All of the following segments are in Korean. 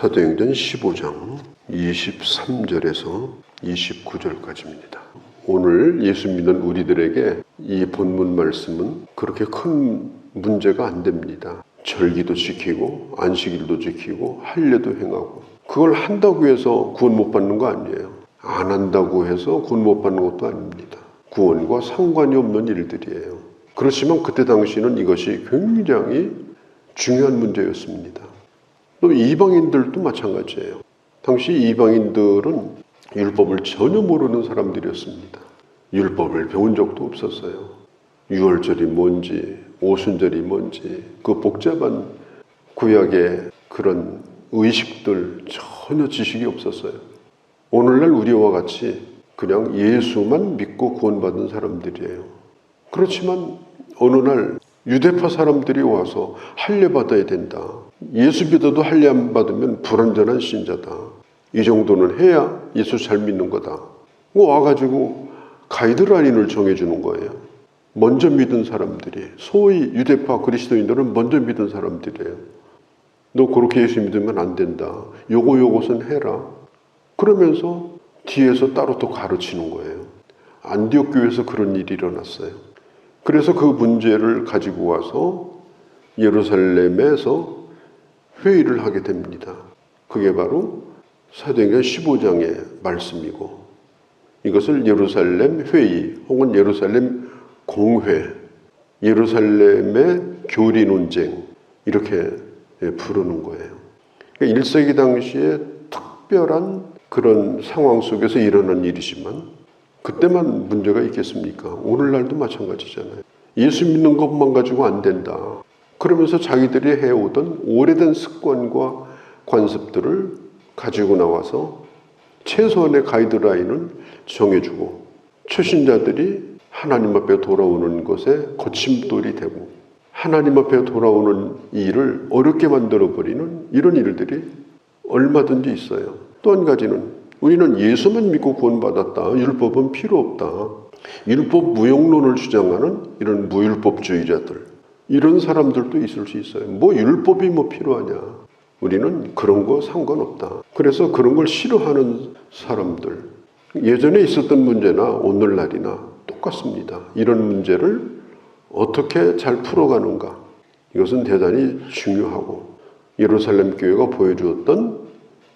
사도행전 15장 23절에서 29절까지입니다. 오늘 예수 믿는 우리들에게 이 본문 말씀은 그렇게 큰 문제가 안 됩니다. 절기도 지키고 안식일도 지키고 할례도 행하고, 그걸 한다고 해서 구원 못 받는 거 아니에요. 안 한다고 해서 구원 못 받는 것도 아닙니다. 구원과 상관이 없는 일들이에요. 그렇지만 그때 당시는 이것이 굉장히 중요한 문제였습니다. 또 이방인들도 마찬가지예요. 당시 이방인들은 율법을 전혀 모르는 사람들이었습니다. 율법을 배운 적도 없었어요. 유월절이 뭔지, 오순절이 뭔지, 그 복잡한 구약의 그런 의식들 전혀 지식이 없었어요. 오늘날 우리와 같이 그냥 예수만 믿고 구원받은 사람들이에요. 그렇지만 어느 날 유대파 사람들이 와서 할례 받아야 된다. 예수 믿어도 할례 안 받으면 불완전한 신자다. 이 정도는 해야 예수 잘 믿는 거다. 와가지고 가이드라인을 정해주는 거예요. 먼저 믿은 사람들이, 소위 유대파 그리스도인들은 먼저 믿은 사람들이에요. 너 그렇게 예수 믿으면 안 된다. 요것은 해라. 그러면서 뒤에서 따로 또 가르치는 거예요. 안디옥 교회에서 그런 일이 일어났어요. 그래서 그 문제를 가지고 와서 예루살렘에서 회의를 하게 됩니다. 그게 바로 사도행전 15장의 말씀이고, 이것을 예루살렘 회의 혹은 예루살렘 공회, 예루살렘의 교리 논쟁, 이렇게 부르는 거예요. 1세기 당시에 특별한 그런 상황 속에서 일어난 일이지만 그때만 문제가 있겠습니까? 오늘날도 마찬가지잖아요. 예수 믿는 것만 가지고 안 된다. 그러면서 자기들이 해오던 오래된 습관과 관습들을 가지고 나와서 최소한의 가이드라인을 정해주고, 초신자들이 하나님 앞에 돌아오는 것에 거침돌이 되고 하나님 앞에 돌아오는 일을 어렵게 만들어버리는 이런 일들이 얼마든지 있어요. 또 한 가지는 우리는 예수만 믿고 구원받았다. 율법은 필요 없다. 율법 무용론을 주장하는 이런 무율법주의자들, 이런 사람들도 있을 수 있어요. 뭐 율법이 뭐 필요하냐. 우리는 그런 거 상관없다. 그래서 그런 걸 싫어하는 사람들, 예전에 있었던 문제나 오늘날이나 똑같습니다. 이런 문제를 어떻게 잘 풀어가는가, 이것은 대단히 중요하고, 예루살렘 교회가 보여주었던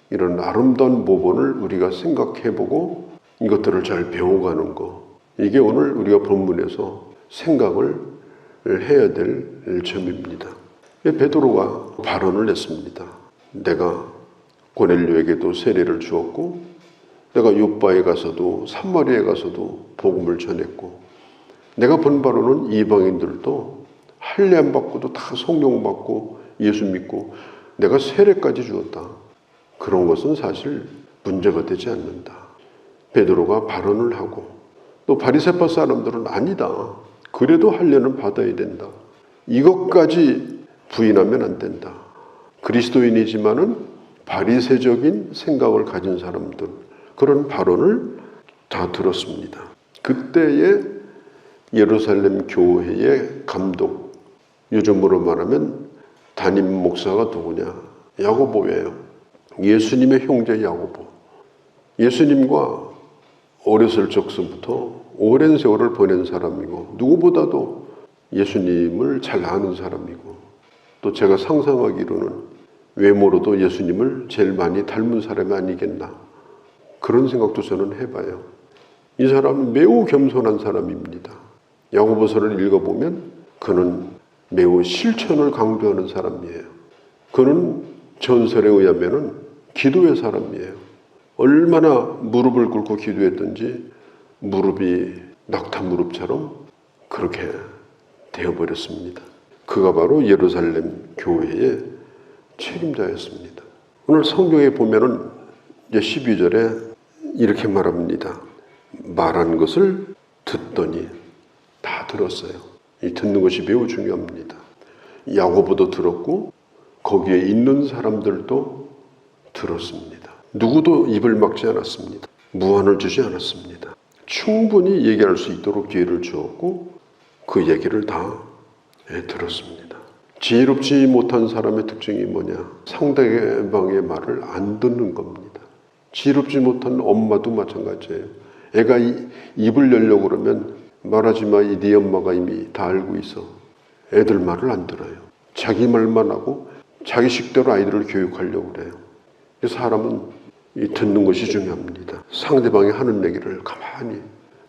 이런 아름다운 모본을 우리가 생각해보고 이것들을 잘 배워가는 거, 이게 오늘 우리가 본문에서 생각을 해야 될 점입니다. 베드로가 발언을 했습니다. 내가 고넬료에게도 세례를 주었고, 내가 요바에 가서도 사마리아에 가서도 복음을 전했고, 내가 본 바로는 이방인들도 할례 안 받고도 다 성령 받고 예수 믿고 내가 세례까지 주었다. 그런 것은 사실 문제가 되지 않는다. 베드로가 발언을 하고, 또 바리새파 사람들은 아니다. 그래도 할례는 받아야 된다. 이것까지 부인하면 안 된다. 그리스도인이지만은 바리새적인 생각을 가진 사람들, 그런 발언을 다 들었습니다. 그때의 예루살렘 교회의 감독, 요즘으로 말하면 담임 목사가 누구냐? 야고보예요. 예수님의 형제 야고보. 예수님과 어렸을 적서부터 오랜 세월을 보낸 사람이고, 누구보다도 예수님을 잘 아는 사람이고, 또 제가 상상하기로는 외모로도 예수님을 제일 많이 닮은 사람이 아니겠나, 그런 생각도 저는 해봐요. 이 사람은 매우 겸손한 사람입니다. 야고보서를 읽어보면 그는 매우 실천을 강조하는 사람이에요. 그는 전설에 의하면 기도의 사람이에요. 얼마나 무릎을 꿇고 기도했던지 무릎이 낙타 무릎처럼 그렇게 되어버렸습니다. 그가 바로 예루살렘 교회의 책임자였습니다. 오늘 성경에 보면은 이제 12절에 이렇게 말합니다. 말한 것을 듣더니, 다 들었어요. 이 듣는 것이 매우 중요합니다. 야고보도 들었고 거기에 있는 사람들도 들었습니다. 누구도 입을 막지 않았습니다. 무한을 주지 않았습니다. 충분히 얘기할 수 있도록 기회를 주었고 그 얘기를 다 들었습니다. 지혜롭지 못한 사람의 특징이 뭐냐? 상대방의 말을 안 듣는 겁니다. 지혜롭지 못한 엄마도 마찬가지예요. 애가 입을 열려고 그러면 말하지 마, 네 엄마가 이미 다 알고 있어. 애들 말을 안 들어요. 자기 말만 하고 자기 식대로 아이들을 교육하려고 그래요. 사람은 듣는 것이 중요합니다. 상대방이 하는 얘기를 가만히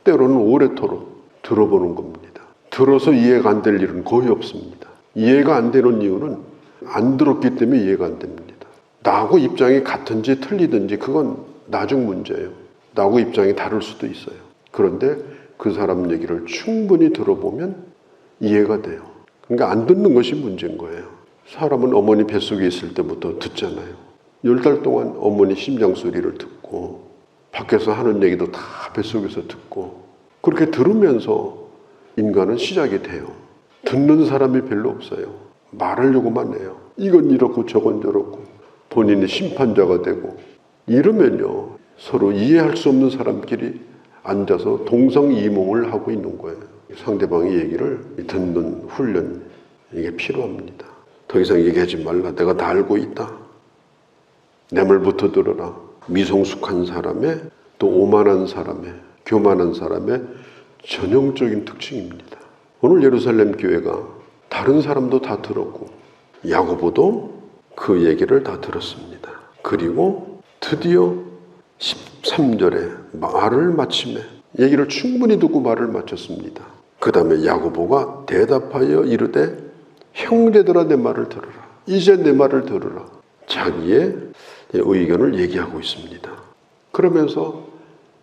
때로는 오래도록 들어보는 겁니다. 들어서 이해가 안 될 일은 거의 없습니다. 이해가 안 되는 이유는 안 들었기 때문에 이해가 안 됩니다. 나하고 입장이 같은지 틀리든지 그건 나중 문제예요. 나하고 입장이 다를 수도 있어요. 그런데 그 사람 얘기를 충분히 들어보면 이해가 돼요. 그러니까 안 듣는 것이 문제인 거예요. 사람은 어머니 뱃속에 있을 때부터 듣잖아요. 10달 동안 어머니 심장 소리를 듣고 밖에서 하는 얘기도 다 뱃속에서 듣고 그렇게 들으면서 인간은 시작이 돼요. 듣는 사람이 별로 없어요. 말하려고만 해요. 이건 이렇고 저건 저렇고 본인이 심판자가 되고 이러면요 서로 이해할 수 없는 사람끼리 앉아서 동성이몽을 하고 있는 거예요. 상대방의 얘기를 듣는 훈련 이게 필요합니다. 더 이상 얘기하지 말라. 내가 다 알고 있다. 내 말부터 들어라. 미성숙한 사람의 또 오만한 사람의 교만한 사람의 전형적인 특징입니다. 오늘 예루살렘 교회가 다른 사람도 다 들었고 야고보도 그 얘기를 다 들었습니다. 그리고 드디어 13절에 말을 마침에 얘기를 충분히 듣고 말을 마쳤습니다. 그 다음에 야고보가 대답하여 이르되 형제들아 내 말을 들으라. 이제 내 말을 들으라. 자기의 의견을 얘기하고 있습니다. 그러면서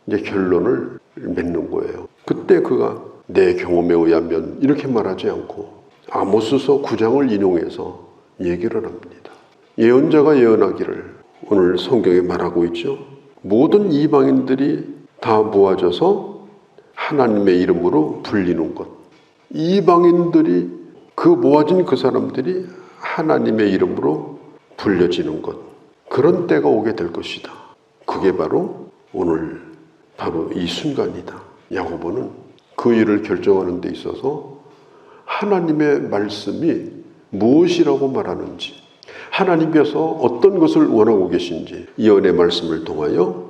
이제 결론을 맺는 거예요. 그때 그가 내 경험에 의하면 이렇게 말하지 않고 아모스서 9장을 인용해서 얘기를 합니다. 예언자가 예언하기를 오늘 성경에 말하고 있죠. 모든 이방인들이 다 모아져서 하나님의 이름으로 불리는 것. 이방인들이 그 모아진 그 사람들이 하나님의 이름으로 불려지는 것. 그런 때가 오게 될 것이다. 그게 바로 오늘 바로 이 순간이다. 야고보는 그 일을 결정하는 데 있어서 하나님의 말씀이 무엇이라고 말하는지 하나님께서 어떤 것을 원하고 계신지 예언의 말씀을 통하여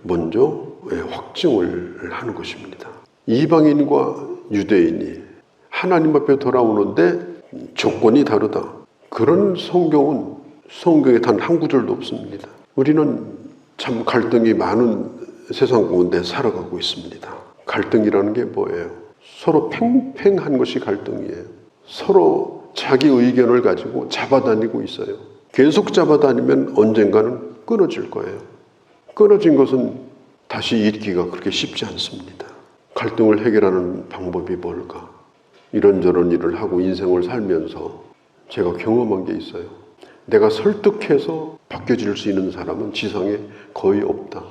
먼저 확증을 하는 것입니다. 이방인과 유대인이 하나님 앞에 돌아오는데 조건이 다르다. 그런 성경에 단 한 구절도 없습니다. 우리는 참 갈등이 많은 세상 가운데 살아가고 있습니다. 갈등이라는 게 뭐예요? 서로 팽팽한 것이 갈등이에요. 서로 자기 의견을 가지고 잡아다니고 있어요. 계속 잡아다니면 언젠가는 끊어질 거예요. 끊어진 것은 다시 잇기가 그렇게 쉽지 않습니다. 갈등을 해결하는 방법이 뭘까? 이런저런 일을 하고 인생을 살면서 제가 경험한 게 있어요. 내가 설득해서 바뀌어질 수 있는 사람은 지상에 거의 없다.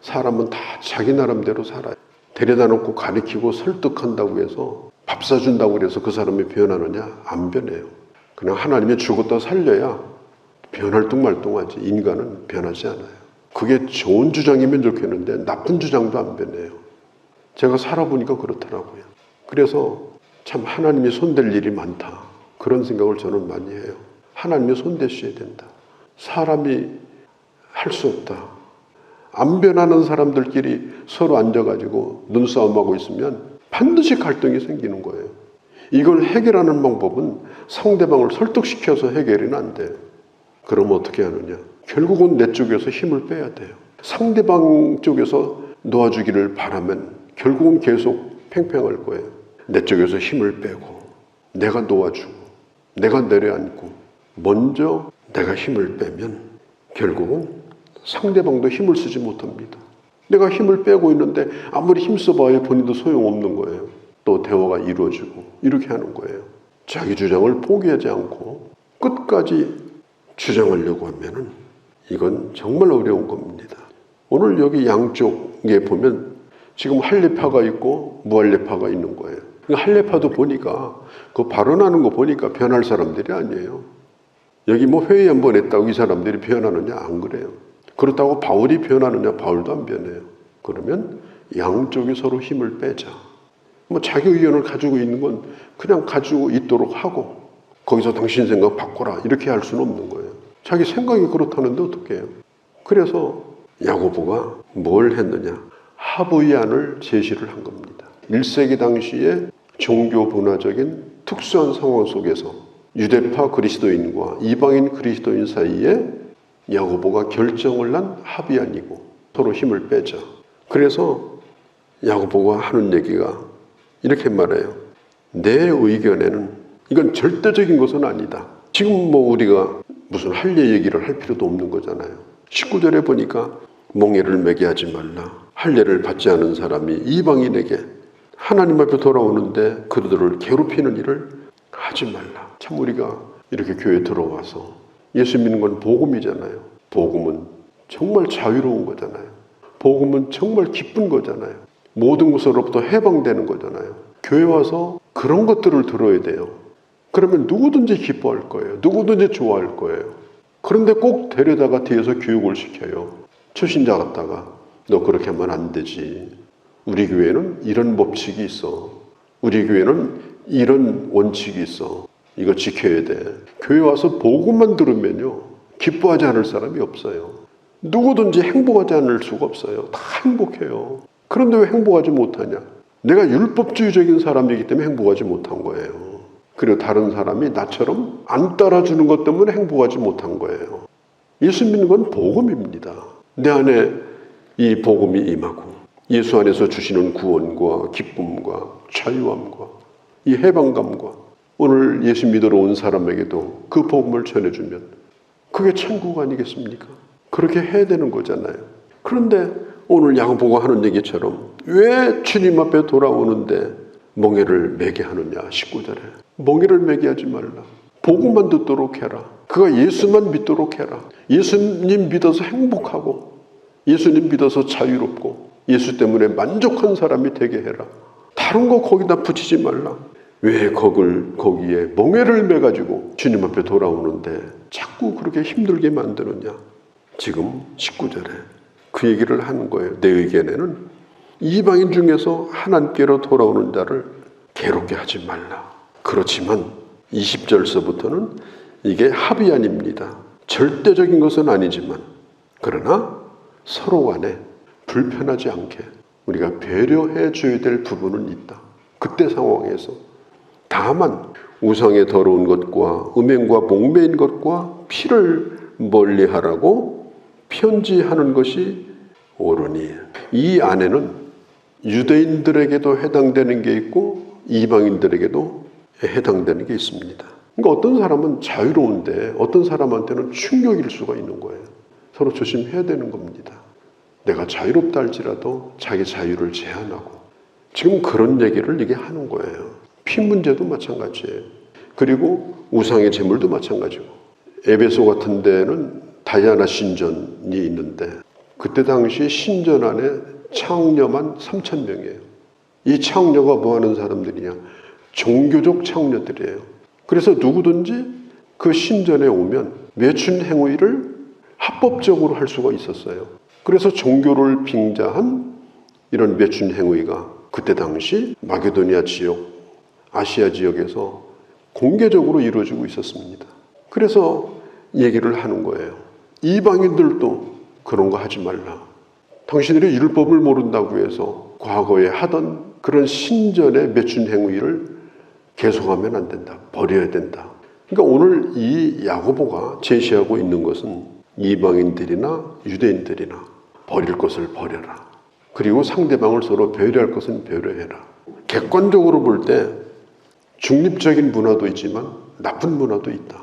사람은 다 자기 나름대로 살아요. 데려다 놓고 가리키고 설득한다고 해서 밥 사준다고 해서 그 사람이 변하느냐? 안 변해요. 그냥 하나님이 죽었다 살려야 변할 뚱말뚱하지 인간은 변하지 않아요. 그게 좋은 주장이면 좋겠는데 나쁜 주장도 안 변해요. 제가 살아보니까 그렇더라고요. 그래서 참 하나님이 손댈 일이 많다. 그런 생각을 저는 많이 해요. 하나님이 손대셔야 된다. 사람이 할 수 없다. 안 변하는 사람들끼리 서로 앉아가지고 눈싸움하고 있으면 반드시 갈등이 생기는 거예요. 이걸 해결하는 방법은 상대방을 설득시켜서 해결은 안 돼요. 그럼 어떻게 하느냐? 결국은 내 쪽에서 힘을 빼야 돼요. 상대방 쪽에서 놓아주기를 바라면 결국은 계속 팽팽할 거예요. 내 쪽에서 힘을 빼고 내가 놓아주고 내가 내려앉고 먼저 내가 힘을 빼면 결국은 상대방도 힘을 쓰지 못합니다. 내가 힘을 빼고 있는데 아무리 힘써봐야 본인도 소용없는 거예요. 또 대화가 이루어지고 이렇게 하는 거예요. 자기 주장을 포기하지 않고 끝까지 주장하려고 하면은 이건 정말 어려운 겁니다. 오늘 여기 양쪽에 보면 지금 할례파가 있고 무할례파가 있는 거예요. 할례파도 보니까 그 발언하는 거 보니까 변할 사람들이 아니에요. 여기 뭐 회의 한번 했다고 이 사람들이 변하느냐? 안 그래요. 그렇다고 바울이 변하느냐? 바울도 안 변해요. 그러면 양쪽이 서로 힘을 빼자. 뭐 자기 의견을 가지고 있는 건 그냥 가지고 있도록 하고 거기서 당신 생각 바꿔라 이렇게 할 수는 없는 거예요. 자기 생각이 그렇다는데 어떻게 해요? 그래서 야고보가 뭘 했느냐? 합의안을 제시를 한 겁니다. 1세기 당시에 종교 분화적인 특수한 상황 속에서 유대파 그리스도인과 이방인 그리스도인 사이에 야고보가 결정을 한 합의안이고 서로 힘을 빼자. 그래서 야고보가 하는 얘기가 이렇게 말해요. 내 의견에는 이건 절대적인 것은 아니다. 지금 뭐 우리가 무슨 할례 얘기를 할 필요도 없는 거잖아요. 19절에 보니까 몽예를 매게 하지 말라. 할례를 받지 않은 사람이 이방인에게 하나님 앞에 돌아오는데 그들을 괴롭히는 일을 하지 말라. 참 우리가 이렇게 교회에 들어와서 예수 믿는 건 복음이잖아요. 복음은 정말 자유로운 거잖아요. 복음은 정말 기쁜 거잖아요. 모든 것으로부터 해방되는 거잖아요. 교회 와서 그런 것들을 들어야 돼요. 그러면 누구든지 기뻐할 거예요. 누구든지 좋아할 거예요. 그런데 꼭 데려다가 뒤에서 교육을 시켜요. 초신자 같다가 너 그렇게 하면 안 되지. 우리 교회는 이런 법칙이 있어. 우리 교회는 이런 원칙이 있어. 이거 지켜야 돼. 교회 와서 복음만 들으면요. 기뻐하지 않을 사람이 없어요. 누구든지 행복하지 않을 수가 없어요. 다 행복해요. 그런데 왜 행복하지 못하냐? 내가 율법주의적인 사람이기 때문에 행복하지 못한 거예요. 그리고 다른 사람이 나처럼 안 따라주는 것 때문에 행복하지 못한 거예요. 예수 믿는 건 복음입니다. 내 안에 이 복음이 임하고 예수 안에서 주시는 구원과 기쁨과 자유함과 이 해방감과 오늘 예수 믿으러 온 사람에게도 그 복음을 전해주면 그게 천국 아니겠습니까? 그렇게 해야 되는 거잖아요. 그런데 오늘 야고보가 하는 얘기처럼 왜 주님 앞에 돌아오는데 멍에를 매게 하느냐? 19절에 멍에를 매게 하지 말라. 복음만 듣도록 해라. 그가 예수만 믿도록 해라. 예수님 믿어서 행복하고 예수님 믿어서 자유롭고 예수 때문에 만족한 사람이 되게 해라. 다른 거 거기다 붙이지 말라. 왜 거기에 멍에를 매가지고 주님 앞에 돌아오는데 자꾸 그렇게 힘들게 만드느냐? 지금 19절에 그 얘기를 하는 거예요. 내 의견에는 이방인 중에서 하나님께로 돌아오는 자를 괴롭게 하지 말라. 그렇지만 20절서부터는 이게 합의안입니다. 절대적인 것은 아니지만 그러나 서로 간에 불편하지 않게 우리가 배려해 줘야 될 부분은 있다. 그때 상황에서 다만 우상의 더러운 것과 음행과 목매인 것과 피를 멀리하라고 편지하는 것이 옳으니 이 안에는 유대인들에게도 해당되는 게 있고 이방인들에게도 해당되는 게 있습니다. 그러니까 어떤 사람은 자유로운데 어떤 사람한테는 충격일 수가 있는 거예요. 서로 조심해야 되는 겁니다. 내가 자유롭다 할지라도 자기 자유를 제한하고 지금 그런 얘기를 이게 하는 거예요. 피 문제도 마찬가지예요. 그리고 우상의 제물도 마찬가지고 에베소 같은 데는 다이아나 신전이 있는데 그때 당시 신전 안에 창녀만 3,000명이에요. 이 창녀가 뭐 하는 사람들이냐? 종교적 창녀들이에요. 그래서 누구든지 그 신전에 오면 매춘 행위를 합법적으로 할 수가 있었어요. 그래서 종교를 빙자한 이런 매춘 행위가 그때 당시 마게도니아 지역, 아시아 지역에서 공개적으로 이루어지고 있었습니다. 그래서 얘기를 하는 거예요. 이방인들도 그런 거 하지 말라. 당신들이 율법을 모른다고 해서 과거에 하던 그런 신전의 매춘 행위를 계속하면 안 된다. 버려야 된다. 그러니까 오늘 이 야고보가 제시하고 있는 것은 이방인들이나 유대인들이나 버릴 것을 버려라. 그리고 상대방을 서로 배려할 것은 배려해라. 객관적으로 볼 때 중립적인 문화도 있지만 나쁜 문화도 있다.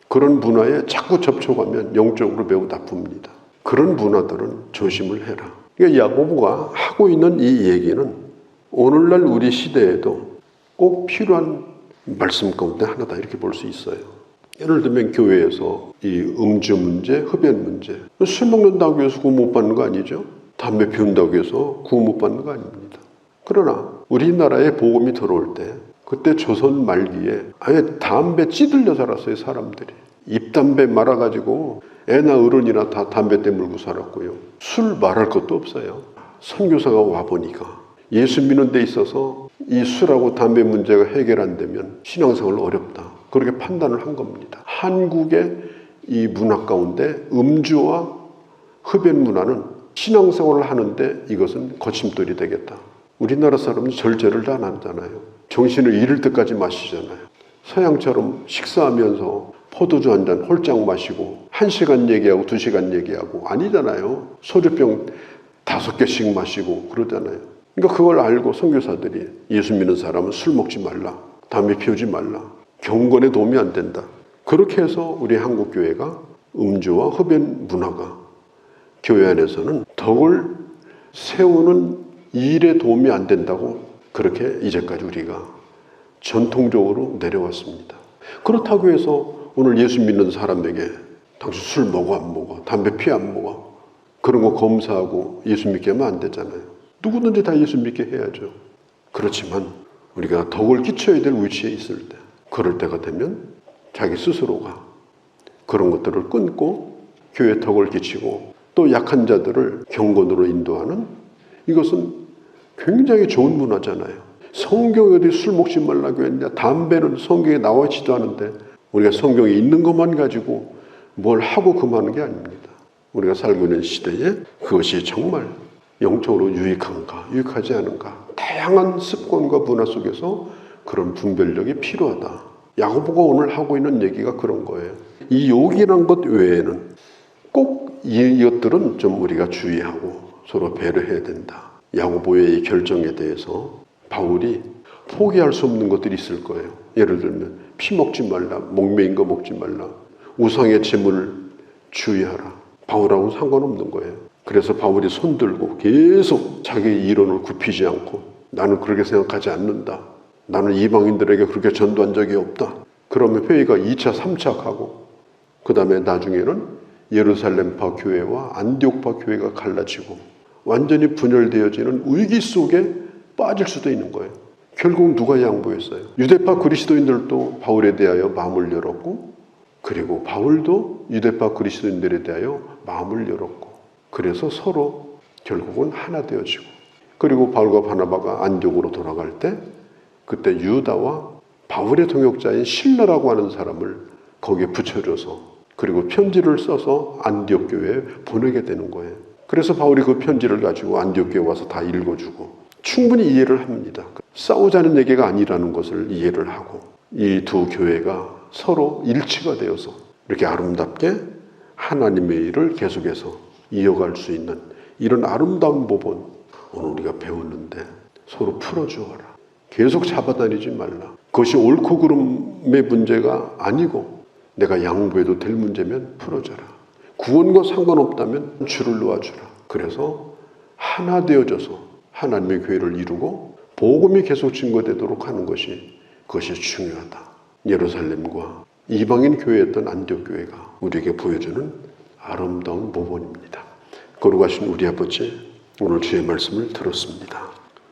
그런 문화에 자꾸 접촉하면 영적으로 매우 나쁩니다. 그런 문화들은 조심을 해라. 그러니까 야고보가 하고 있는 이 얘기는 오늘날 우리 시대에도 꼭 필요한 말씀 가운데 하나다 이렇게 볼 수 있어요. 예를 들면 교회에서 이 음주 문제, 흡연 문제, 술 먹는다고 해서 구원 못 받는 거 아니죠? 담배 피운다고 해서 구원 못 받는 거 아닙니다. 그러나 우리나라에 복음이 들어올 때 그때 조선 말기에 아예 담배 찌들려 살았어요. 사람들이 입담배 말아가지고 애나 어른이나 다 담배 때 물고 살았고요. 술 말할 것도 없어요. 선교사가 와보니까 예수 믿는 데 있어서 이 술하고 담배 문제가 해결 안 되면 신앙생활 어렵다. 그렇게 판단을 한 겁니다. 한국의 이 문화 가운데 음주와 흡연 문화는 신앙생활을 하는데 이것은 거침돌이 되겠다. 우리나라 사람은 절제를 다 안 하잖아요. 정신을 잃을 때까지 마시잖아요. 서양처럼 식사하면서 포도주 한 잔 홀짝 마시고 1시간 얘기하고 2시간 얘기하고 아니잖아요. 소주병 5개씩 마시고 그러잖아요. 그러니까 그걸 알고 선교사들이 예수 믿는 사람은 술 먹지 말라, 담배 피우지 말라, 경건에 도움이 안 된다. 그렇게 해서 우리 한국교회가 음주와 흡연 문화가 교회 안에서는 덕을 세우는 일에 도움이 안 된다고 그렇게 이제까지 우리가 전통적으로 내려왔습니다. 그렇다고 해서 오늘 예수 믿는 사람에게 당신 술 먹어 안 먹어, 담배 피워 안 먹어, 그런 거 검사하고 예수 믿게 하면 안 되잖아요. 누구든지 다 예수 믿게 해야죠. 그렇지만 우리가 덕을 끼쳐야 될 위치에 있을 때, 그럴 때가 되면 자기 스스로가 그런 것들을 끊고 교회에 덕을 끼치고 또 약한 자들을 경건으로 인도하는, 이것은 굉장히 좋은 문화잖아요. 성경에 어디 술 먹지 말라고 했냐, 담배는 성경에 나와 있지도 않은데 우리가 성경에 있는 것만 가지고 뭘 하고 금하는 게 아닙니다. 우리가 살고 있는 시대에 그것이 정말 영적으로 유익한가 유익하지 않은가, 다양한 습관과 문화 속에서 그런 분별력이 필요하다. 야고보가 오늘 하고 있는 얘기가 그런 거예요. 이 욕이란 것 외에는 꼭 이것들은 좀 우리가 주의하고 서로 배려해야 된다. 야고보의 이 결정에 대해서 바울이 포기할 수 없는 것들이 있을 거예요. 예를 들면 피 먹지 말라, 목매인 거 먹지 말라, 우상의 제물을 주의하라. 바울하고는 상관없는 거예요. 그래서 바울이 손들고 계속 자기 이론을 굽히지 않고 나는 그렇게 생각하지 않는다. 나는 이방인들에게 그렇게 전도한 적이 없다. 그러면 회의가 2차, 3차 하고 그 다음에 나중에는 예루살렘파 교회와 안디옥파 교회가 갈라지고 완전히 분열되어지는 위기 속에 빠질 수도 있는 거예요. 결국 누가 양보했어요? 유대파 그리스도인들도 바울에 대하여 마음을 열었고, 그리고 바울도 유대파 그리스도인들에 대하여 마음을 열었고, 그래서 서로 결국은 하나 되어지고, 그리고 바울과 바나바가 안디옥으로 돌아갈 때 그때 유다와 바울의 동역자인 실라라고 하는 사람을 거기에 붙여줘서, 그리고 편지를 써서 안디옥 교회에 보내게 되는 거예요. 그래서 바울이 그 편지를 가지고 안디옥 교회에 와서 다 읽어주고 충분히 이해를 합니다. 싸우자는 얘기가 아니라는 것을 이해를 하고 이 두 교회가 서로 일치가 되어서 이렇게 아름답게 하나님의 일을 계속해서 이어갈 수 있는 이런 아름다운 법은 오늘 우리가 배웠는데, 서로 풀어주어라. 계속 잡아다니지 말라. 그것이 옳고 그름의 문제가 아니고 내가 양보해도 될 문제면 풀어줘라. 구원과 상관없다면 줄을 놓아주라. 그래서 하나 되어져서 하나님의 교회를 이루고 복음이 계속 증거되도록 하는 것이, 그것이 중요하다. 예루살렘과 이방인 교회였던 안디옥 교회가 우리에게 보여주는 아름다운 모본입니다. 거룩하신 우리 아버지, 오늘 주의 말씀을 들었습니다.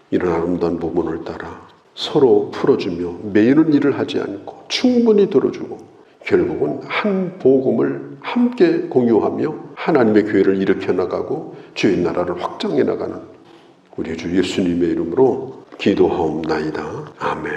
이런 아름다운 모본을 따라 서로 풀어주며 매이는 일을 하지 않고 충분히 들어주고 결국은 한 복음을 함께 공유하며 하나님의 교회를 일으켜 나가고 주의 나라를 확장해 나가는 우리 주 예수님의 이름으로 기도하옵나이다. 아멘.